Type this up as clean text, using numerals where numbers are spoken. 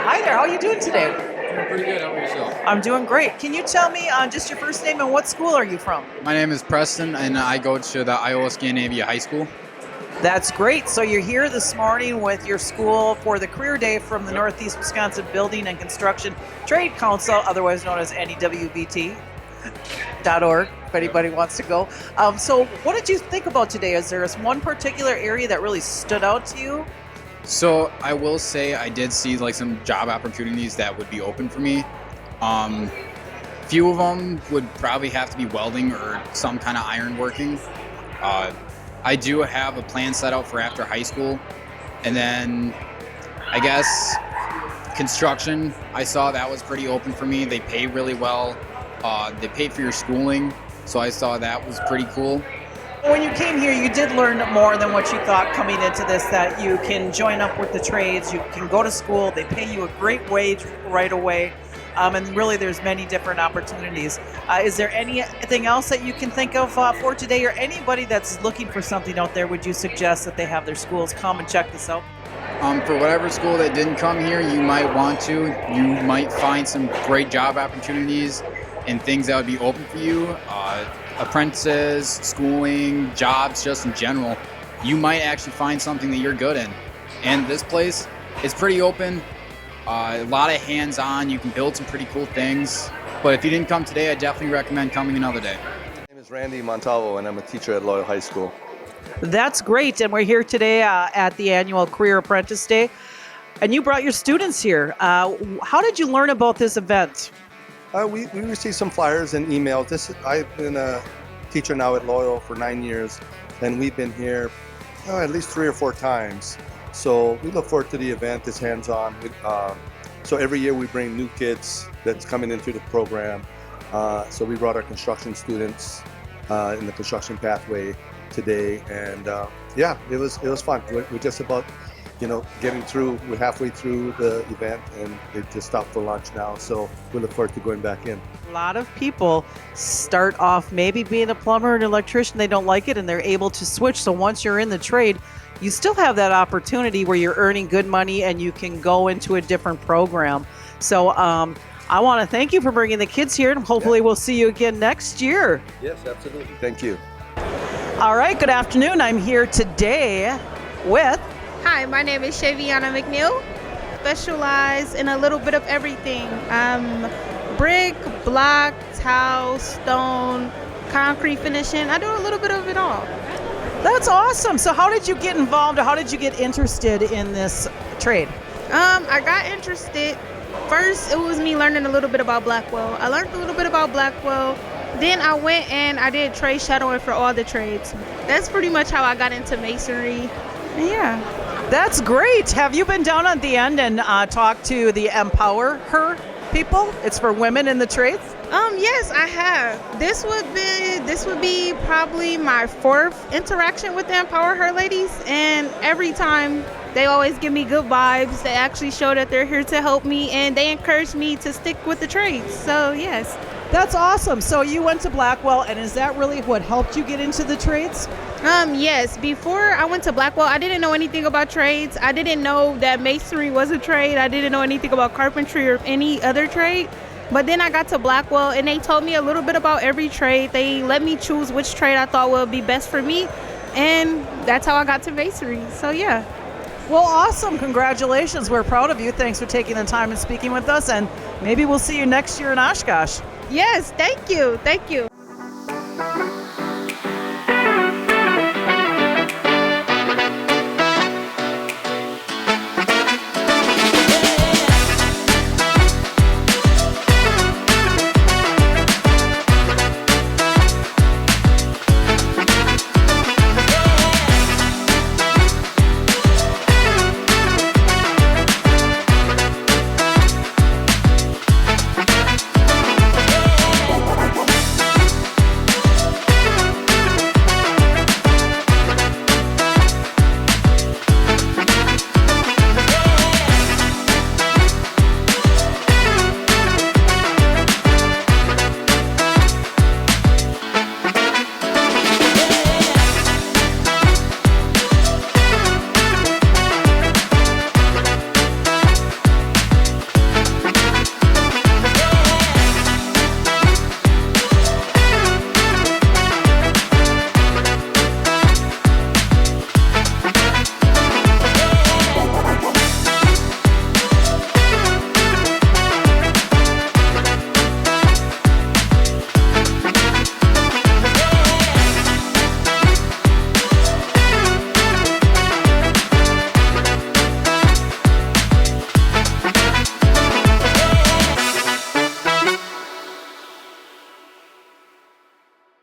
Hi there. How are you doing today? Doing pretty good. How about yourself? I'm doing great. Can you tell me just your first name and what school are you from? My name is Preston, and I go to the Iowa Scandinavia High School. That's great. So you're here this morning with your school for the career day from the Northeast Wisconsin Building and Construction Trade Council, otherwise known as NEWBT.org, if anybody wants to go. So what did you think about today? Is there one particular area that really stood out to you? So I will say I did see like some job opportunities that would be open for me. Few of them would probably have to be welding or some kind of iron working. I do have a plan set out for after high school, and then I guess construction, I saw that was pretty open for me. They pay really well. They paid for your schooling, so I saw that was pretty cool. When you came here, you did learn more than what you thought coming into this, that you can join up with the trades, you can go to school, they pay you a great wage right away, and really there's many different opportunities. Is there anything else that you can think of for today, or anybody that's looking for something out there, would you suggest that they have their schools come and check this out? For whatever school that didn't come here, you might want to. You might find some great job opportunities and things that would be open for you. Apprentices, schooling, jobs just in general. You might actually find something that you're good in. And this place is pretty open, a lot of hands-on. You can build some pretty cool things. But if you didn't come today, I definitely recommend coming another day. My name is Randy Montalvo, and I'm a teacher at Loyal High School. That's great. And we're here today at the annual Career Apprentice Day. And you brought your students here. How did you learn about this event? We received some flyers and emails. I've been a teacher now at Loyal for 9 years, and we've been here at least 3 or 4 times. So we look forward to the event. It's hands-on. So every year we bring new kids that's coming into the program. So we brought our construction students in the construction pathway today, and it was fun. We're just about getting through. We're halfway through the event, and they just stopped for lunch now. So we look forward to going back in. A lot of people start off maybe being a plumber or an electrician. They don't like it, and they're able to switch. So once you're in the trade, you still have that opportunity where you're earning good money and you can go into a different program. So I want to thank you for bringing the kids here, and hopefully we'll see you again next year. Yes, absolutely. Thank you. All right, good afternoon. I'm here today with... Hi, my name is Shaviana McNeil. Specialize in a little bit of everything. Brick, block, tile, stone, concrete finishing. I do a little bit of it all. That's awesome. So how did you get involved, or how did you get interested in this trade? I got interested. First, it was me learning a little bit about Blackwell. I learned a little bit about Blackwell. Then I went and I did trade shadowing for all the trades. That's pretty much how I got into masonry. Yeah. That's great. Have you been down at the end and talked to the Empower Her people? It's for women in the trades. Yes, I have. This would be probably my 4th interaction with the Empower Her ladies, and every time they always give me good vibes. They actually show that they're here to help me, and they encourage me to stick with the trades. So yes. That's awesome. So you went to Blackwell, and is that really what helped you get into the trades? Yes. Before I went to Blackwell, I didn't know anything about trades. I didn't know that masonry was a trade. I didn't know anything about carpentry or any other trade. But then I got to Blackwell, and they told me a little bit about every trade. They let me choose which trade I thought would be best for me, and that's how I got to masonry. So yeah. Well, awesome. Congratulations. We're proud of you. Thanks for taking the time and speaking with us, and maybe we'll see you next year in Oshkosh. Yes, thank you. Thank you.